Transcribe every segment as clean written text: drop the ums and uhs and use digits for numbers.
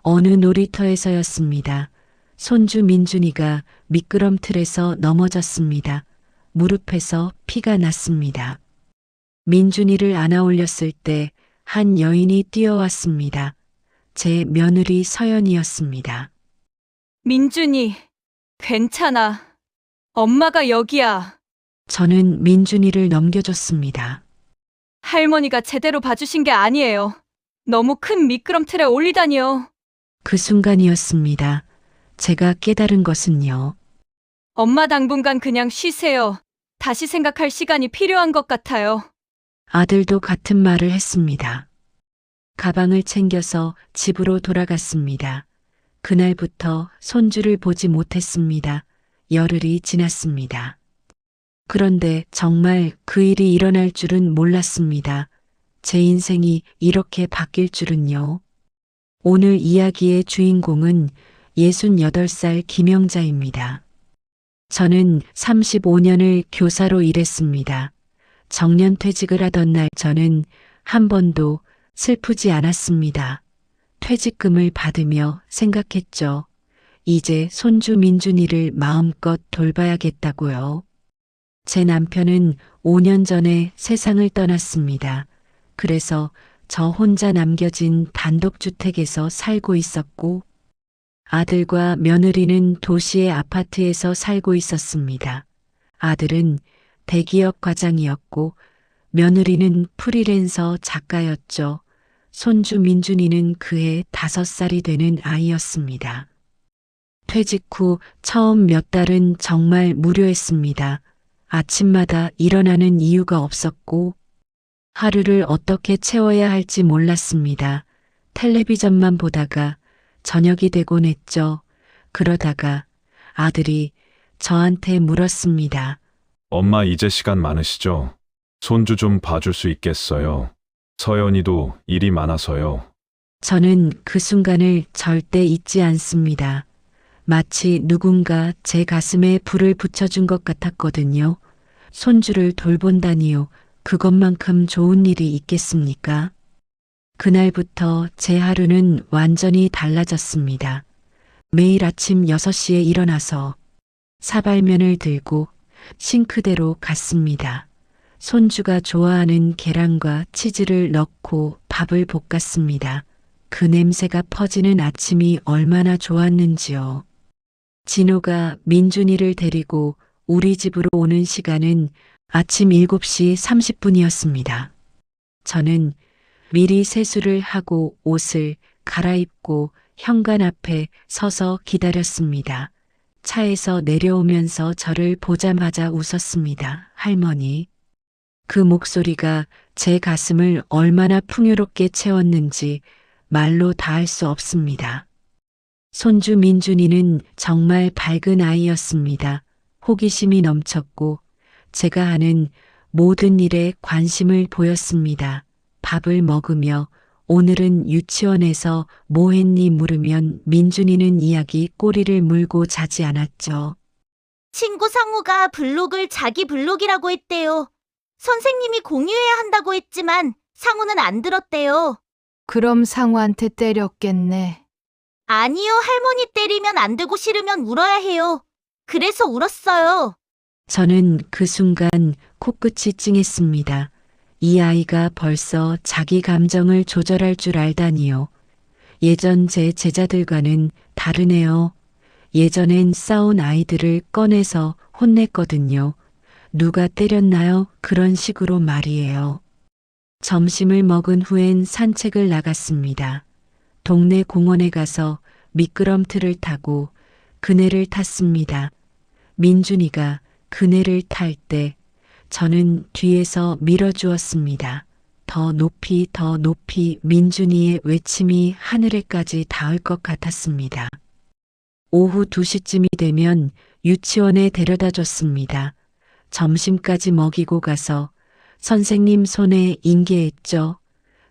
어느 놀이터에서였습니다. 손주 민준이가 미끄럼틀에서 넘어졌습니다. 무릎에서 피가 났습니다. 민준이를 안아 올렸을 때 한 여인이 뛰어왔습니다. 제 며느리 서연이었습니다. 민준이, 괜찮아. 엄마가 여기야. 저는 민준이를 넘겨줬습니다. 할머니가 제대로 봐주신 게 아니에요. 너무 큰 미끄럼틀에 올리다니요. 그 순간이었습니다. 제가 깨달은 것은요. 엄마 당분간 그냥 쉬세요. 다시 생각할 시간이 필요한 것 같아요. 아들도 같은 말을 했습니다. 가방을 챙겨서 집으로 돌아갔습니다. 그날부터 손주를 보지 못했습니다. 열흘이 지났습니다. 그런데 정말 그 일이 일어날 줄은 몰랐습니다. 제 인생이 이렇게 바뀔 줄은요. 오늘 이야기의 주인공은 68살 김영자입니다. 저는 35년을 교사로 일했습니다. 정년퇴직을 하던 날 저는 한 번도 슬프지 않았습니다. 퇴직금을 받으며 생각했죠. 이제 손주 민준이를 마음껏 돌봐야겠다고요. 제 남편은 5년 전에 세상을 떠났습니다. 그래서 저 혼자 남겨진 단독주택에서 살고 있었고, 아들과 며느리는 도시의 아파트에서 살고 있었습니다. 아들은 대기업 과장이었고 며느리는 프리랜서 작가였죠. 손주 민준이는 그해 5살이 되는 아이였습니다. 퇴직 후 처음 몇 달은 정말 무료했습니다. 아침마다 일어나는 이유가 없었고 하루를 어떻게 채워야 할지 몰랐습니다. 텔레비전만 보다가 저녁이 되곤 했죠. 그러다가 아들이 저한테 물었습니다. 엄마 이제 시간 많으시죠? 손주 좀 봐줄 수 있겠어요? 서연이도 일이 많아서요. 저는 그 순간을 절대 잊지 않습니다. 마치 누군가 제 가슴에 불을 붙여준 것 같았거든요. 손주를 돌본다니요. 그것만큼 좋은 일이 있겠습니까? 그날부터 제 하루는 완전히 달라졌습니다. 매일 아침 6시에 일어나서 사발면을 들고 싱크대로 갔습니다. 손주가 좋아하는 계란과 치즈를 넣고 밥을 볶았습니다. 그 냄새가 퍼지는 아침이 얼마나 좋았는지요. 진호가 민준이를 데리고 우리 집으로 오는 시간은 아침 7시 30분이었습니다. 저는 미리 세수를 하고 옷을 갈아입고 현관 앞에 서서 기다렸습니다. 차에서 내려오면서 저를 보자마자 웃었습니다. 할머니. 그 목소리가 제 가슴을 얼마나 풍요롭게 채웠는지 말로 다할 수 없습니다. 손주 민준이는 정말 밝은 아이였습니다. 호기심이 넘쳤고 제가 하는 모든 일에 관심을 보였습니다. 밥을 먹으며 오늘은 유치원에서 뭐 했니 물으면 민준이는 이야기 꼬리를 물고 자지 않았죠. 친구 상우가 블록을 자기 블록이라고 했대요. 선생님이 공유해야 한다고 했지만 상우는 안 들었대요. 그럼 상우한테 때렸겠네. 아니요, 할머니 때리면 안 되고 싫으면 울어야 해요. 그래서 울었어요. 저는 그 순간 코끝이 찡했습니다. 이 아이가 벌써 자기 감정을 조절할 줄 알다니요. 예전 제 제자들과는 다르네요. 예전엔 싸운 아이들을 꺼내서 혼냈거든요. 누가 때렸나요? 그런 식으로 말이에요. 점심을 먹은 후엔 산책을 나갔습니다. 동네 공원에 가서 미끄럼틀을 타고 그네를 탔습니다. 민준이가 그네를 탈 때 저는 뒤에서 밀어주었습니다. 더 높이 더 높이 민준이의 외침이 하늘에까지 닿을 것 같았습니다. 오후 2시쯤이 되면 유치원에 데려다 줬습니다. 점심까지 먹이고 가서 선생님 손에 인계했죠.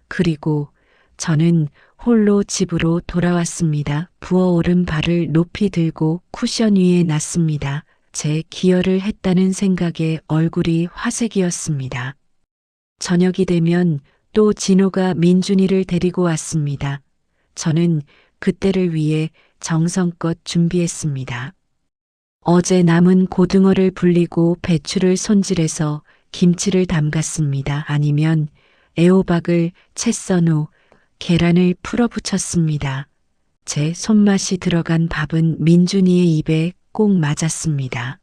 그리고 저는 홀로 집으로 돌아왔습니다. 부어오른 발을 높이 들고 쿠션 위에 놨습니다. 제 기여를 했다는 생각에 얼굴이 화색이었습니다. 저녁이 되면 또 진호가 민준이를 데리고 왔습니다. 저는 그때를 위해 정성껏 준비했습니다. 어제 남은 고등어를 불리고 배추를 손질해서 김치를 담갔습니다. 아니면 애호박을 채 썬 후 계란을 풀어 붙였습니다. 제 손맛이 들어간 밥은 민준이의 입에 꼭 맞았습니다.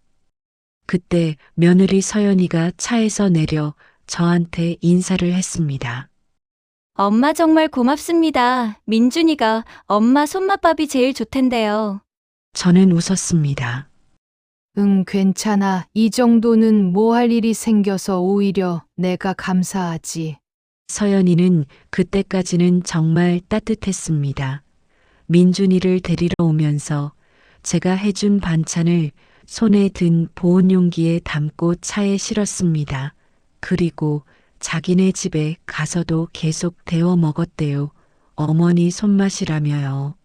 그때 며느리 서연이가 차에서 내려 저한테 인사를 했습니다. 엄마 정말 고맙습니다. 민준이가 엄마 손맛밥이 제일 좋텐데요. 저는 웃었습니다. 응, 괜찮아. 이 정도는 뭐 할 일이 생겨서 오히려 내가 감사하지. 서연이는 그때까지는 정말 따뜻했습니다. 민준이를 데리러 오면서 제가 해준 반찬을 손에 든 보온 용기에 담고 차에 실었습니다. 그리고 자기네 집에 가서도 계속 데워 먹었대요. 어머니 손맛이라며요.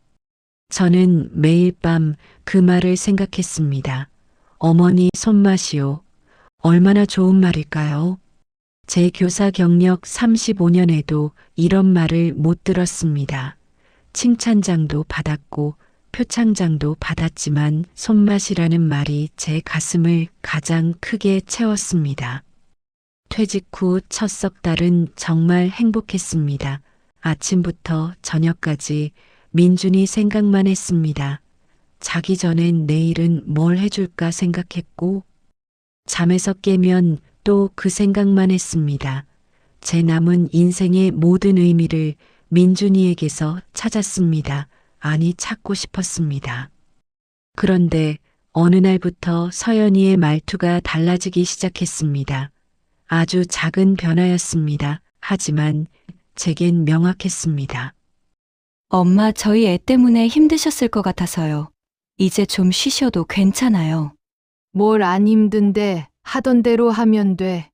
저는 매일 밤 그 말을 생각했습니다. 어머니 손맛이요. 얼마나 좋은 말일까요? 제 교사 경력 35년에도 이런 말을 못 들었습니다. 칭찬장도 받았고 표창장도 받았지만 손맛이라는 말이 제 가슴을 가장 크게 채웠습니다. 퇴직 후 첫 석 달은 정말 행복했습니다. 아침부터 저녁까지 민준이 생각만 했습니다. 자기 전엔 내일은 뭘 해줄까 생각했고 잠에서 깨면 또 그 생각만 했습니다. 제 남은 인생의 모든 의미를 민준이에게서 찾았습니다. 아니 찾고 싶었습니다. 그런데 어느 날부터 서연이의 말투가 달라지기 시작했습니다. 아주 작은 변화였습니다. 하지만 제겐 명확했습니다. 엄마 저희 애 때문에 힘드셨을 것 같아서요. 이제 좀 쉬셔도 괜찮아요. 뭘 안 힘든데 하던 대로 하면 돼.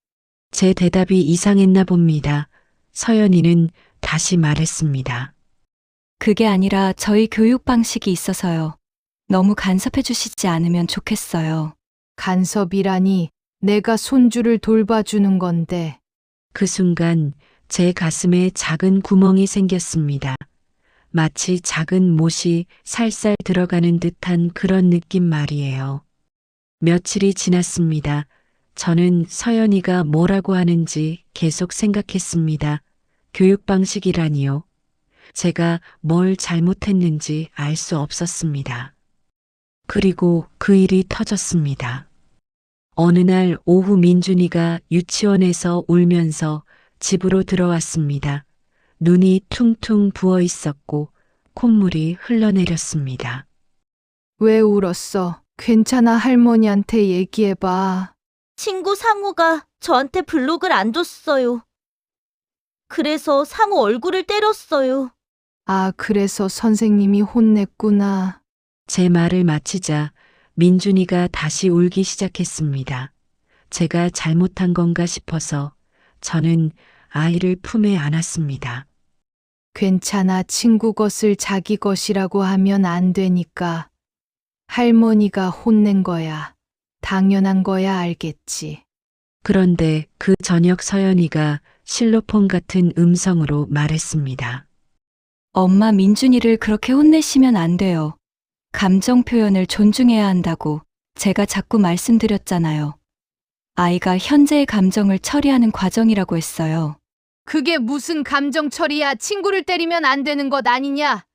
제 대답이 이상했나 봅니다. 서연이는 다시 말했습니다. 그게 아니라 저희 교육 방식이 있어서요. 너무 간섭해 주시지 않으면 좋겠어요. 간섭이라니 내가 손주를 돌봐주는 건데. 그 순간 제 가슴에 작은 구멍이 생겼습니다. 마치 작은 못이 살살 들어가는 듯한 그런 느낌 말이에요. 며칠이 지났습니다. 저는 서연이가 뭐라고 하는지 계속 생각했습니다. 교육 방식이라니요. 제가 뭘 잘못했는지 알 수 없었습니다. 그리고 그 일이 터졌습니다. 어느 날 오후 민준이가 유치원에서 울면서 집으로 들어왔습니다. 눈이 퉁퉁 부어 있었고 콧물이 흘러내렸습니다. 왜 울었어? 괜찮아, 할머니한테 얘기해봐. 친구 상우가 저한테 블록을 안 줬어요. 그래서 상우 얼굴을 때렸어요. 아, 그래서 선생님이 혼냈구나. 제 말을 마치자 민준이가 다시 울기 시작했습니다. 제가 잘못한 건가 싶어서 저는 아이를 품에 안았습니다. 괜찮아, 친구 것을 자기 것이라고 하면 안 되니까. 할머니가 혼낸 거야. 당연한 거야, 알겠지. 그런데 그 저녁 서연이가 실로폰 같은 음성으로 말했습니다. 엄마 민준이를 그렇게 혼내시면 안 돼요. 감정 표현을 존중해야 한다고 제가 자꾸 말씀드렸잖아요. 아이가 현재의 감정을 처리하는 과정이라고 했어요. 그게 무슨 감정 처리야? 친구를 때리면 안 되는 것 아니냐?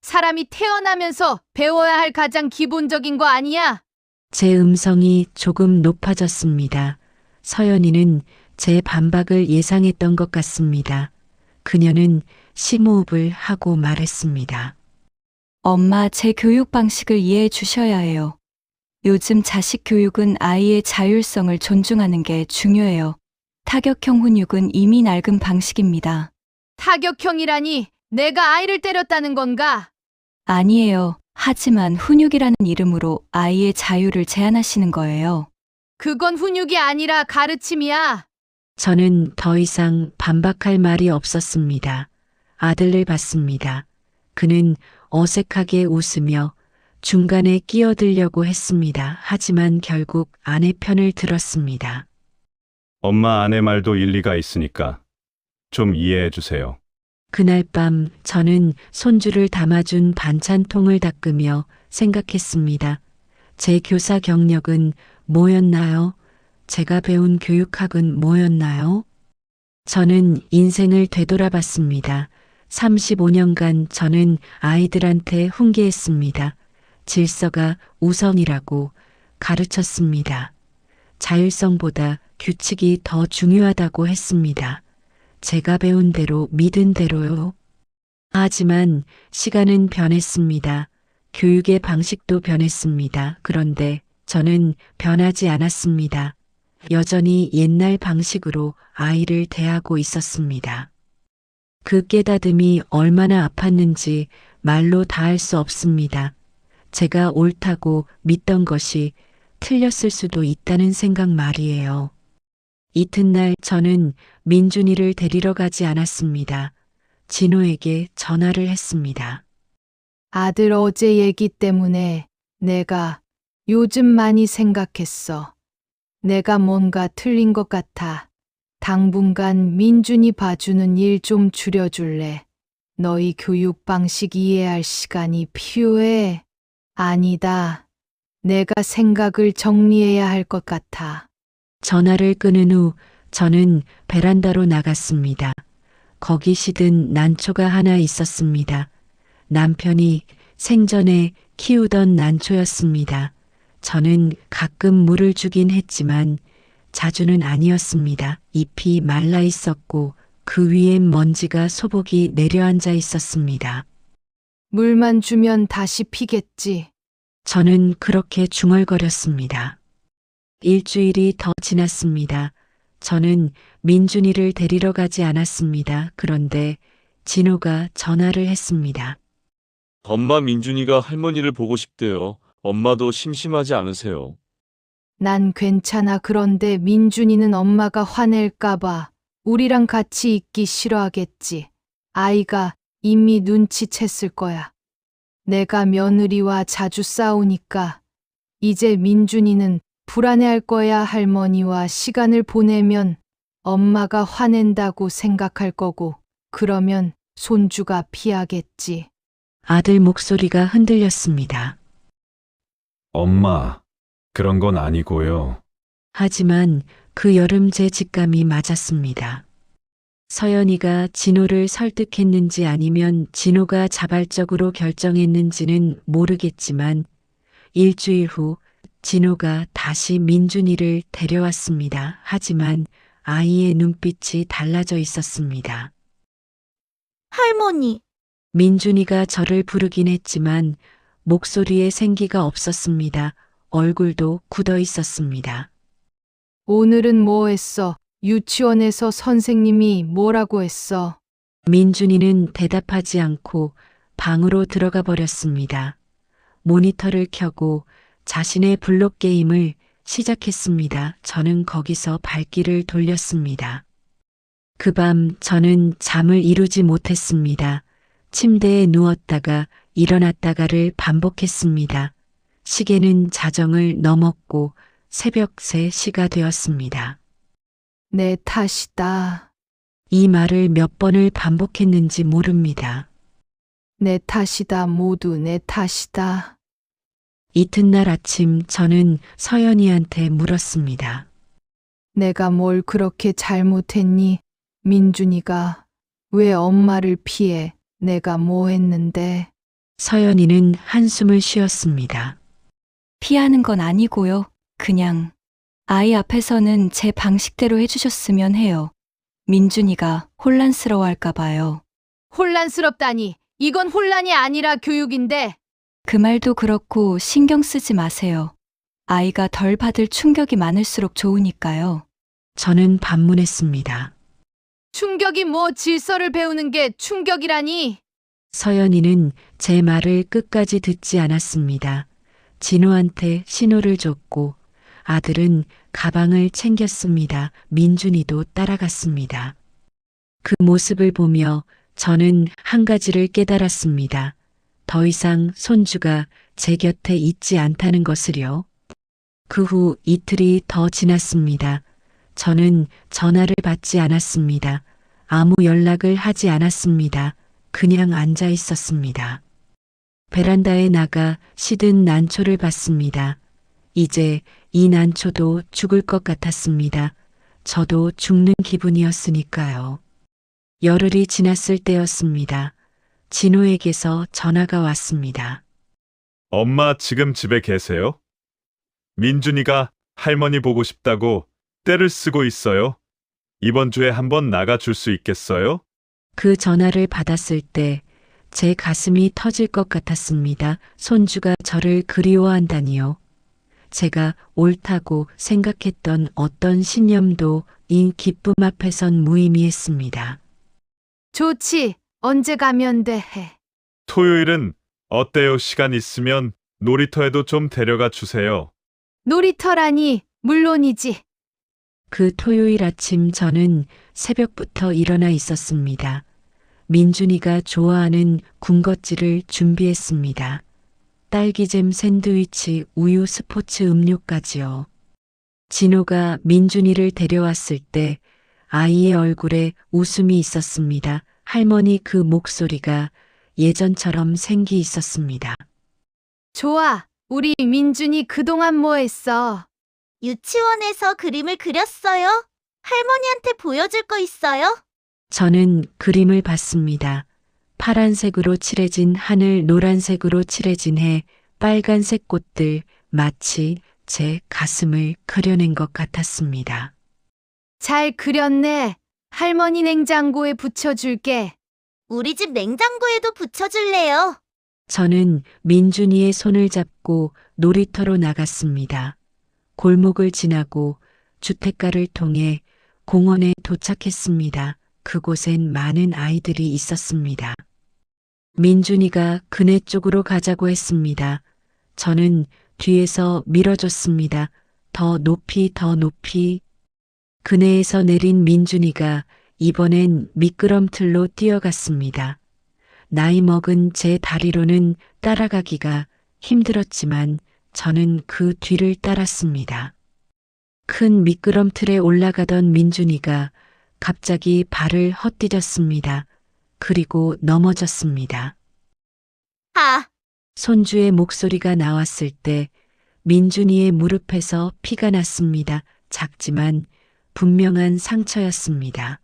사람이 태어나면서 배워야 할 가장 기본적인 거 아니야? 제 음성이 조금 높아졌습니다. 서연이는 제 반박을 예상했던 것 같습니다. 그녀는 심호흡을 하고 말했습니다. 엄마, 제 교육 방식을 이해해 주셔야 해요. 요즘 자식 교육은 아이의 자율성을 존중하는 게 중요해요. 타격형 훈육은 이미 낡은 방식입니다. 타격형이라니 내가 아이를 때렸다는 건가? 아니에요. 하지만 훈육이라는 이름으로 아이의 자유를 제한하시는 거예요. 그건 훈육이 아니라 가르침이야. 저는 더 이상 반박할 말이 없었습니다. 아들을 봤습니다. 그는 어색하게 웃으며 중간에 끼어들려고 했습니다. 하지만 결국 아내 편을 들었습니다. 엄마 아내 말도 일리가 있으니까 좀 이해해 주세요. 그날 밤 저는 손주를 담아준 반찬통을 닦으며 생각했습니다. 제 교사 경력은 뭐였나요? 제가 배운 교육학은 뭐였나요? 저는 인생을 되돌아봤습니다. 35년간 저는 아이들한테 훈계했습니다. 질서가 우선이라고 가르쳤습니다. 자율성보다 규칙이 더 중요하다고 했습니다. 제가 배운 대로 믿은 대로요. 하지만 시간은 변했습니다. 교육의 방식도 변했습니다. 그런데 저는 변하지 않았습니다. 여전히 옛날 방식으로 아이를 대하고 있었습니다. 그 깨닫음이 얼마나 아팠는지 말로 다할 수 없습니다. 제가 옳다고 믿던 것이 틀렸을 수도 있다는 생각 말이에요. 이튿날 저는 민준이를 데리러 가지 않았습니다. 진호에게 전화를 했습니다. 아들 어제 얘기 때문에 내가 요즘 많이 생각했어. 내가 뭔가 틀린 것 같아. 당분간 민준이 봐주는 일 좀 줄여줄래? 너희 교육 방식 이해할 시간이 필요해. 아니다. 내가 생각을 정리해야 할 것 같아. 전화를 끊은 후 저는 베란다로 나갔습니다. 거기 시든 난초가 하나 있었습니다. 남편이 생전에 키우던 난초였습니다. 저는 가끔 물을 주긴 했지만 자주는 아니었습니다. 잎이 말라 있었고 그 위엔 먼지가 소복이 내려앉아 있었습니다. 물만 주면 다시 피겠지. 저는 그렇게 중얼거렸습니다. 일주일이 더 지났습니다. 저는 민준이를 데리러 가지 않았습니다. 그런데 진호가 전화를 했습니다. 엄마 민준이가 할머니를 보고 싶대요. 엄마도 심심하지 않으세요? 난 괜찮아. 그런데 민준이는 엄마가 화낼까봐 우리랑 같이 있기 싫어하겠지. 아이가 이미 눈치챘을 거야. 내가 며느리와 자주 싸우니까 이제 민준이는 불안해할 거야. 할머니와 시간을 보내면 엄마가 화낸다고 생각할 거고, 그러면 손주가 피하겠지. 아들 목소리가 흔들렸습니다. 엄마, 그런 건 아니고요. 하지만 그 여름 제 직감이 맞았습니다. 서연이가 진호를 설득했는지 아니면 진호가 자발적으로 결정했는지는 모르겠지만 일주일 후 진호가 다시 민준이를 데려왔습니다. 하지만 아이의 눈빛이 달라져 있었습니다. 할머니, 민준이가 저를 부르긴 했지만 목소리에 생기가 없었습니다. 얼굴도 굳어 있었습니다. 오늘은 뭐 했어? 유치원에서 선생님이 뭐라고 했어? 민준이는 대답하지 않고 방으로 들어가 버렸습니다. 모니터를 켜고 자신의 블록 게임을 시작했습니다. 저는 거기서 발길을 돌렸습니다. 그 밤 저는 잠을 이루지 못했습니다. 침대에 누웠다가 일어났다가를 반복했습니다. 시계는 자정을 넘었고 새벽 3시가 되었습니다. 내 탓이다. 이 말을 몇 번을 반복했는지 모릅니다. 내 탓이다. 모두 내 탓이다. 이튿날 아침 저는 서연이한테 물었습니다. 내가 뭘 그렇게 잘못했니? 민준이가 왜 엄마를 피해? 내가 뭐 했는데? 서연이는 한숨을 쉬었습니다. 피하는 건 아니고요. 그냥 아이 앞에서는 제 방식대로 해주셨으면 해요. 민준이가 혼란스러워할까 봐요. 혼란스럽다니. 이건 혼란이 아니라 교육인데. 그 말도 그렇고 신경 쓰지 마세요. 아이가 덜 받을 충격이 많을수록 좋으니까요. 저는 반문했습니다. 충격이 뭐 질서를 배우는 게 충격이라니. 서연이는 제 말을 끝까지 듣지 않았습니다. 진호한테 신호를 줬고 아들은 가방을 챙겼습니다. 민준이도 따라갔습니다. 그 모습을 보며 저는 한 가지를 깨달았습니다. 더 이상 손주가 제 곁에 있지 않다는 것을요. 그 후 이틀이 더 지났습니다. 저는 전화를 받지 않았습니다. 아무 연락을 하지 않았습니다. 그냥 앉아 있었습니다. 베란다에 나가 시든 난초를 봤습니다. 이제 이 난초도 죽을 것 같았습니다. 저도 죽는 기분이었으니까요. 열흘이 지났을 때였습니다. 진호에게서 전화가 왔습니다. 엄마 지금 집에 계세요? 민준이가 할머니 보고 싶다고 떼를 쓰고 있어요. 이번 주에 한번 나가줄 수 있겠어요? 그 전화를 받았을 때 제 가슴이 터질 것 같았습니다. 손주가 저를 그리워한다니요. 제가 옳다고 생각했던 어떤 신념도 이 기쁨 앞에선 무의미했습니다. 좋지. 언제 가면 돼? 토요일은 어때요? 시간 있으면 놀이터에도 좀 데려가 주세요. 놀이터라니 물론이지. 그 토요일 아침 저는 새벽부터 일어나 있었습니다. 민준이가 좋아하는 군것질을 준비했습니다. 딸기잼 샌드위치, 우유 스포츠 음료까지요. 진호가 민준이를 데려왔을 때 아이의 얼굴에 웃음이 있었습니다. 할머니 그 목소리가 예전처럼 생기 있었습니다. 좋아. 우리 민준이 그동안 뭐 했어? 유치원에서 그림을 그렸어요. 할머니한테 보여줄 거 있어요? 저는 그림을 봤습니다. 파란색으로 칠해진 하늘, 노란색으로 칠해진 해, 빨간색 꽃들, 마치 제 가슴을 그려낸 것 같았습니다. 잘 그렸네. 할머니 냉장고에 붙여줄게. 우리 집 냉장고에도 붙여줄래요? 저는 민준이의 손을 잡고 놀이터로 나갔습니다. 골목을 지나고 주택가를 통해 공원에 도착했습니다. 그곳엔 많은 아이들이 있었습니다. 민준이가 그네 쪽으로 가자고 했습니다. 저는 뒤에서 밀어줬습니다. 더 높이, 더 높이. 그네에서 내린 민준이가 이번엔 미끄럼틀로 뛰어갔습니다. 나이 먹은 제 다리로는 따라가기가 힘들었지만 저는 그 뒤를 따랐습니다. 큰 미끄럼틀에 올라가던 민준이가 갑자기 발을 헛디뎠습니다. 그리고 넘어졌습니다. 아, 손주의 목소리가 나왔을 때 민준이의 무릎에서 피가 났습니다. 작지만 분명한 상처였습니다.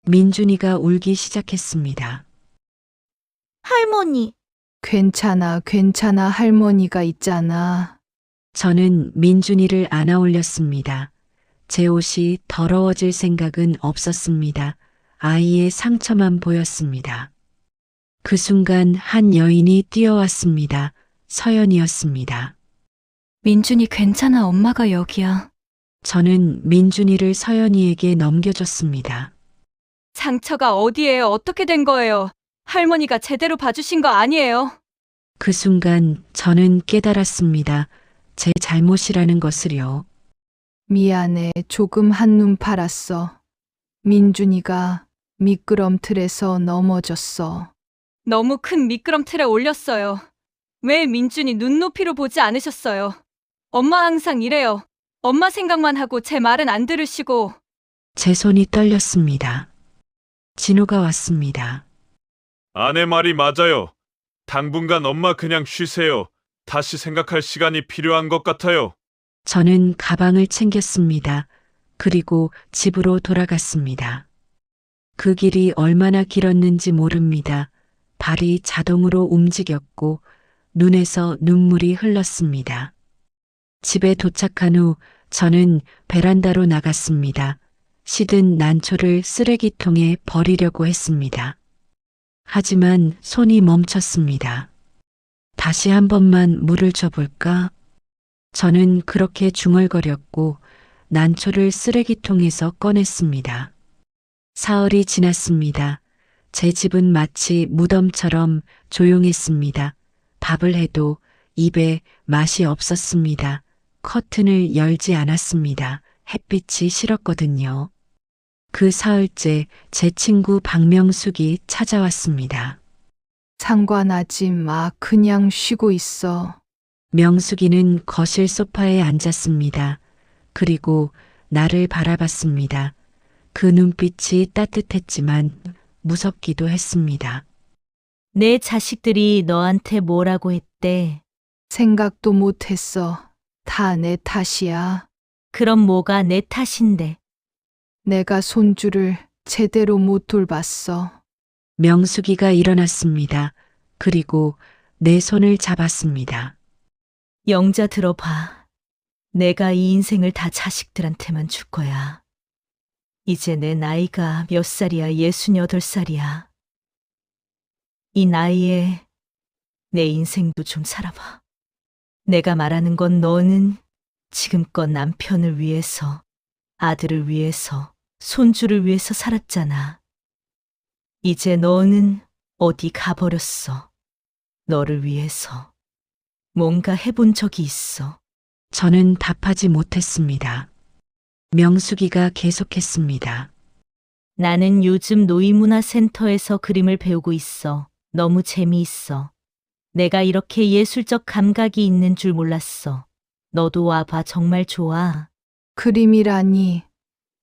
민준이가 울기 시작했습니다. 할머니. 괜찮아, 괜찮아. 할머니가 있잖아. 저는 민준이를 안아 올렸습니다. 제 옷이 더러워질 생각은 없었습니다. 아이의 상처만 보였습니다. 그 순간 한 여인이 뛰어왔습니다. 서연이었습니다. 민준이 괜찮아. 엄마가 여기야. 저는 민준이를 서연이에게 넘겨줬습니다. 상처가 어디예요? 어떻게 된 거예요? 할머니가 제대로 봐주신 거 아니에요? 그 순간 저는 깨달았습니다. 제 잘못이라는 것을요. 미안해. 조금 한눈 팔았어. 민준이가 미끄럼틀에서 넘어졌어. 너무 큰 미끄럼틀에 올렸어요. 왜 민준이 눈높이로 보지 않으셨어요? 엄마 항상 이래요. 엄마 생각만 하고 제 말은 안 들으시고. 제 손이 떨렸습니다. 진호가 왔습니다. 아내 말이 맞아요. 당분간 엄마 그냥 쉬세요. 다시 생각할 시간이 필요한 것 같아요. 저는 가방을 챙겼습니다. 그리고 집으로 돌아갔습니다. 그 길이 얼마나 길었는지 모릅니다. 발이 자동으로 움직였고 눈에서 눈물이 흘렀습니다. 집에 도착한 후 저는 베란다로 나갔습니다. 시든 난초를 쓰레기통에 버리려고 했습니다. 하지만 손이 멈췄습니다. 다시 한 번만 물을 줘볼까? 저는 그렇게 중얼거렸고 난초를 쓰레기통에서 꺼냈습니다. 사흘이 지났습니다. 제 집은 마치 무덤처럼 조용했습니다. 밥을 해도 입에 맛이 없었습니다. 커튼을 열지 않았습니다. 햇빛이 싫었거든요. 그 사흘째 제 친구 박명숙이 찾아왔습니다. 상관하지 마. 그냥 쉬고 있어. 명숙이는 거실 소파에 앉았습니다. 그리고 나를 바라봤습니다. 그 눈빛이 따뜻했지만 무섭기도 했습니다. 내 자식들이 너한테 뭐라고 했대? 생각도 못했어. 다 내 탓이야. 그럼 뭐가 내 탓인데? 내가 손주를 제대로 못 돌봤어. 명숙이가 일어났습니다. 그리고 내 손을 잡았습니다. 영자 들어봐. 내가 이 인생을 다 자식들한테만 줄 거야. 이제 내 나이가 몇 살이야? 68살이야. 이 나이에 내 인생도 좀 살아봐. 내가 말하는 건 너는 지금껏 남편을 위해서, 아들을 위해서, 손주를 위해서 살았잖아. 이제 너는 어디 가버렸어. 너를 위해서 뭔가 해본 적이 있어. 저는 답하지 못했습니다. 명숙이가 계속했습니다. 나는 요즘 노인문화센터에서 그림을 배우고 있어. 너무 재미있어. 내가 이렇게 예술적 감각이 있는 줄 몰랐어. 너도 와봐. 정말 좋아. 그림이라니.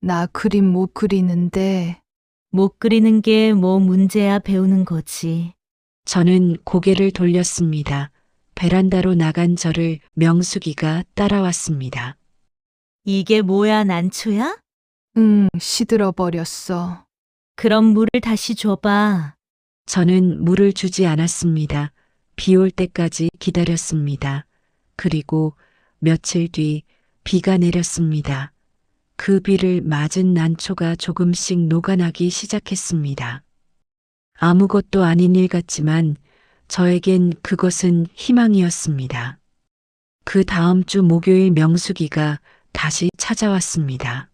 나 그림 못 그리는데. 못 그리는 게 뭐 문제야. 배우는 거지. 저는 고개를 돌렸습니다. 베란다로 나간 저를 명숙이가 따라왔습니다. 이게 뭐야? 난초야? 시들어 버렸어. 그럼 물을 다시 줘봐. 저는 물을 주지 않았습니다. 비 올 때까지 기다렸습니다. 그리고 며칠 뒤 비가 내렸습니다. 그 비를 맞은 난초가 조금씩 녹아나기 시작했습니다. 아무것도 아닌 일 같지만 저에겐 그것은 희망이었습니다. 그 다음 주 목요일 명숙이가 다시 찾아왔습니다.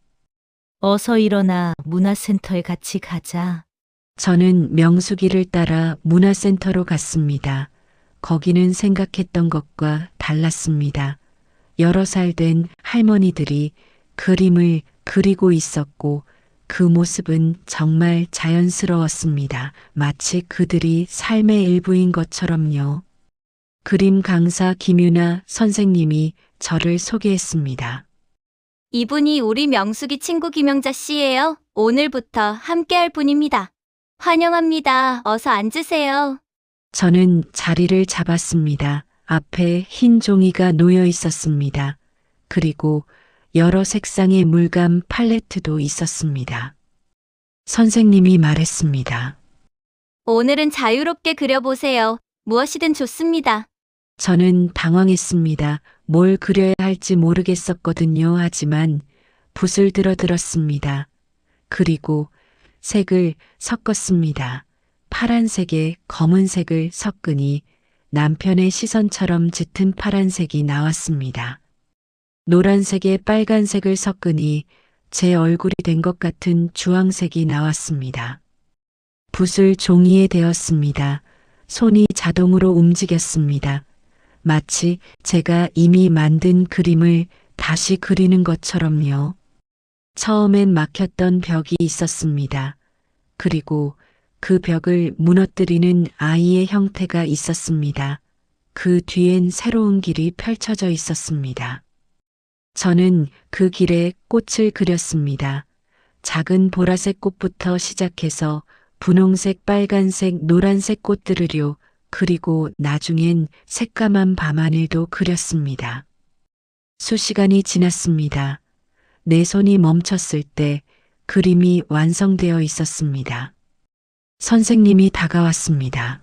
어서 일어나. 문화센터에 같이 가자. 저는 명숙이를 따라 문화센터로 갔습니다. 거기는 생각했던 것과 달랐습니다. 여러 살 된 할머니들이 그림을 그리고 있었고 그 모습은 정말 자연스러웠습니다. 마치 그들이 삶의 일부인 것처럼요. 그림 강사 김유나 선생님이 저를 소개했습니다. 이분이 우리 명숙이 친구 김영자 씨예요. 오늘부터 함께할 분입니다. 환영합니다. 어서 앉으세요. 저는 자리를 잡았습니다. 앞에 흰 종이가 놓여 있었습니다. 그리고 여러 색상의 물감 팔레트도 있었습니다. 선생님이 말했습니다. 오늘은 자유롭게 그려보세요. 무엇이든 좋습니다. 저는 당황했습니다. 뭘 그려야 할지 모르겠었거든요. 하지만 붓을 들었습니다. 그리고 색을 섞었습니다. 파란색에 검은색을 섞으니 남편의 시선처럼 짙은 파란색이 나왔습니다. 노란색에 빨간색을 섞으니 제 얼굴이 된 것 같은 주황색이 나왔습니다. 붓을 종이에 대었습니다. 손이 자동으로 움직였습니다. 마치 제가 이미 만든 그림을 다시 그리는 것처럼요. 처음엔 막혔던 벽이 있었습니다. 그리고 그 벽을 무너뜨리는 아이의 형태가 있었습니다. 그 뒤엔 새로운 길이 펼쳐져 있었습니다. 저는 그 길에 꽃을 그렸습니다. 작은 보라색 꽃부터 시작해서 분홍색, 빨간색, 노란색 꽃들을요. 그리고 나중엔 새까만 밤하늘도 그렸습니다. 수시간이 지났습니다. 내 손이 멈췄을 때 그림이 완성되어 있었습니다. 선생님이 다가왔습니다.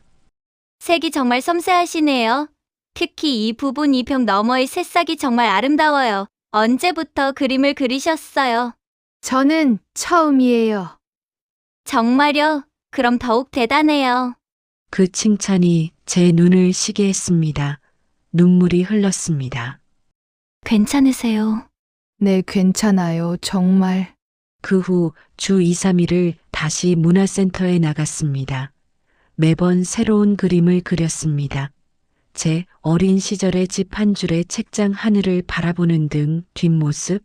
색이 정말 섬세하시네요. 특히 이 부분 이 벽 너머의 새싹이 정말 아름다워요. 언제부터 그림을 그리셨어요? 저는 처음이에요. 정말요? 그럼 더욱 대단해요. 그 칭찬이 제 눈을 쉬게 했습니다. 눈물이 흘렀습니다. 괜찮으세요? 네, 괜찮아요. 정말. 그 후 주 2, 3일을 다시 문화센터에 나갔습니다. 매번 새로운 그림을 그렸습니다. 제 어린 시절의 집 한 줄에 책장 하늘을 바라보는 등 뒷모습.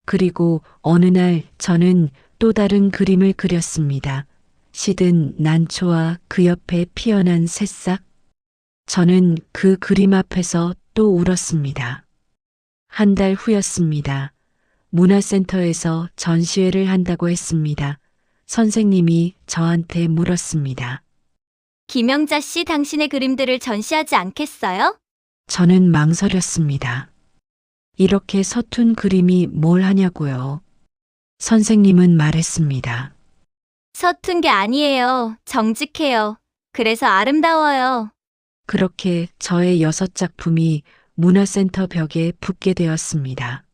그리고 어느 날 저는 또 다른 그림을 그렸습니다. 시든 난초와 그 옆에 피어난 새싹. 저는 그 그림 앞에서 또 울었습니다. 한 달 후였습니다. 문화센터에서 전시회를 한다고 했습니다. 선생님이 저한테 물었습니다. 김영자 씨 당신의 그림들을 전시하지 않겠어요? 저는 망설였습니다. 이렇게 서툰 그림이 뭘 하냐고요. 선생님은 말했습니다. 서툰 게 아니에요. 정직해요. 그래서 아름다워요. 그렇게 저의 6작품이 문화센터 벽에 붙게 되었습니다.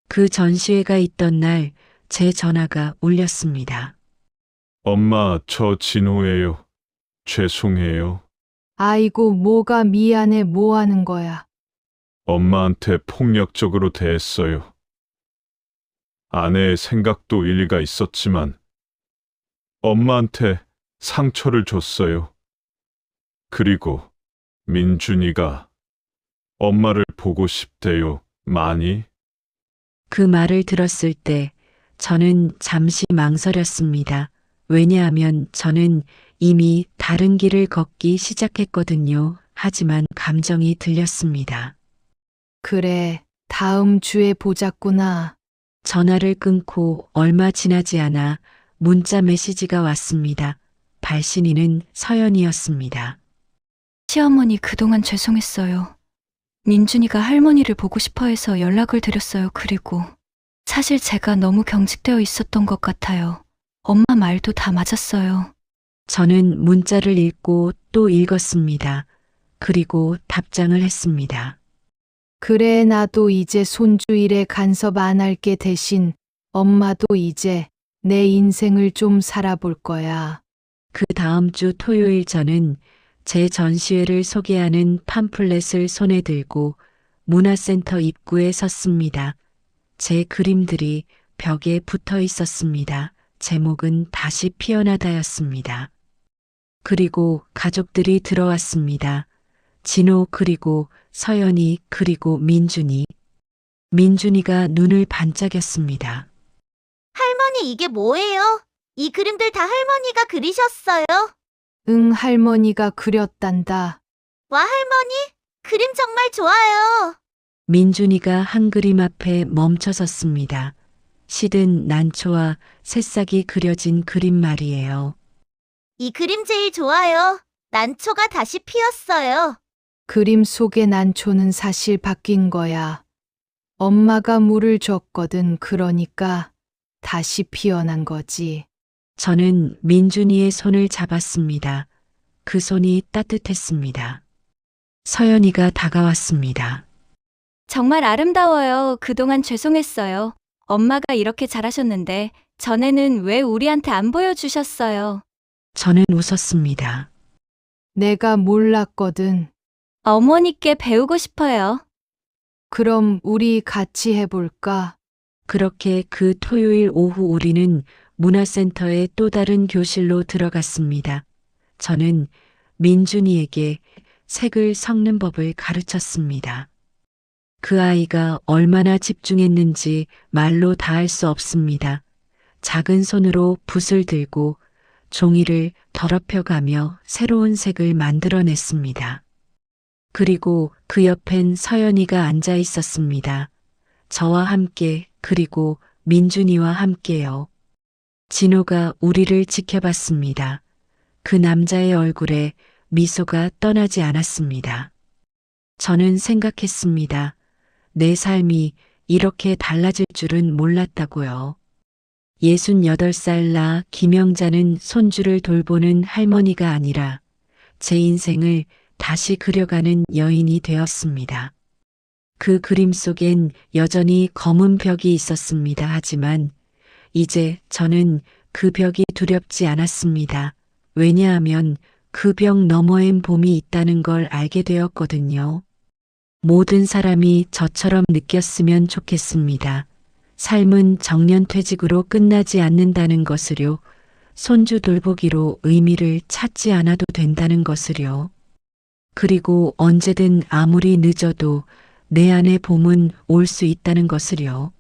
그 전시회가 있던 날 제 전화가 울렸습니다. 엄마, 저 진호예요. 죄송해요. 아이고, 뭐가 미안해, 뭐 하는 거야. 엄마한테 폭력적으로 대했어요. 아내의 생각도 일리가 있었지만 엄마한테 상처를 줬어요. 그리고 민준이가 엄마를 보고 싶대요. 많이? 그 말을 들었을 때 저는 잠시 망설였습니다. 왜냐하면 저는 이미 다른 길을 걷기 시작했거든요. 하지만 감정이 들렸습니다. 그래, 다음 주에 보자꾸나. 전화를 끊고 얼마 지나지 않아 문자 메시지가 왔습니다. 발신인은 서연이었습니다. 시어머니 그동안 죄송했어요. 민준이가 할머니를 보고 싶어 해서 연락을 드렸어요. 그리고 사실 제가 너무 경직되어 있었던 것 같아요. 엄마 말도 다 맞았어요. 저는 문자를 읽고 또 읽었습니다. 그리고 답장을 했습니다. 그래, 나도 이제 손주 일에 간섭 안 할게. 대신 엄마도 이제 내 인생을 좀 살아볼 거야. 그 다음 주 토요일 저는 제 전시회를 소개하는 팜플렛을 손에 들고 문화센터 입구에 섰습니다. 제 그림들이 벽에 붙어 있었습니다. 제목은 다시 피어나다였습니다. 그리고 가족들이 들어왔습니다. 진호 그리고 서연이 그리고 민준이. 민준이가 눈을 반짝였습니다. 할머니 이게 뭐예요? 이 그림들 다 할머니가 그리셨어요? 응, 할머니가 그렸단다. 와 할머니, 그림 정말 좋아요. 민준이가 한 그림 앞에 멈춰 섰습니다. 시든 난초와 새싹이 그려진 그림 말이에요. 이 그림 제일 좋아요. 난초가 다시 피었어요. 그림 속의 난초는 사실 바뀐 거야. 엄마가 물을 줬거든. 그러니까 다시 피어난 거지. 저는 민준이의 손을 잡았습니다. 그 손이 따뜻했습니다. 서연이가 다가왔습니다. 정말 아름다워요. 그동안 죄송했어요. 엄마가 이렇게 잘하셨는데 전에는 왜 우리한테 안 보여주셨어요? 저는 웃었습니다. 내가 몰랐거든. 어머니께 배우고 싶어요. 그럼 우리 같이 해볼까? 그렇게 그 토요일 오후 우리는 문화센터의 또 다른 교실로 들어갔습니다. 저는 민준이에게 색을 섞는 법을 가르쳤습니다. 그 아이가 얼마나 집중했는지 말로 다 할 수 없습니다. 작은 손으로 붓을 들고 종이를 더럽혀가며 새로운 색을 만들어냈습니다. 그리고 그 옆엔 서연이가 앉아 있었습니다. 저와 함께 그리고 민준이와 함께요. 진호가 우리를 지켜봤습니다. 그 남자의 얼굴에 미소가 떠나지 않았습니다. 저는 생각했습니다. 내 삶이 이렇게 달라질 줄은 몰랐다고요. 68살 나 김영자는 손주를 돌보는 할머니가 아니라 제 인생을 다시 그려가는 여인이 되었습니다. 그 그림 속엔 여전히 검은 벽이 있었습니다. 하지만 이제 저는 그 벽이 두렵지 않았습니다. 왜냐하면 그 벽 너머엔 봄이 있다는 걸 알게 되었거든요. 모든 사람이 저처럼 느꼈으면 좋겠습니다. 삶은 정년퇴직으로 끝나지 않는다는 것을요. 손주 돌보기로 의미를 찾지 않아도 된다는 것을요. 그리고 언제든 아무리 늦어도 내 안에 봄은 올 수 있다는 것을요.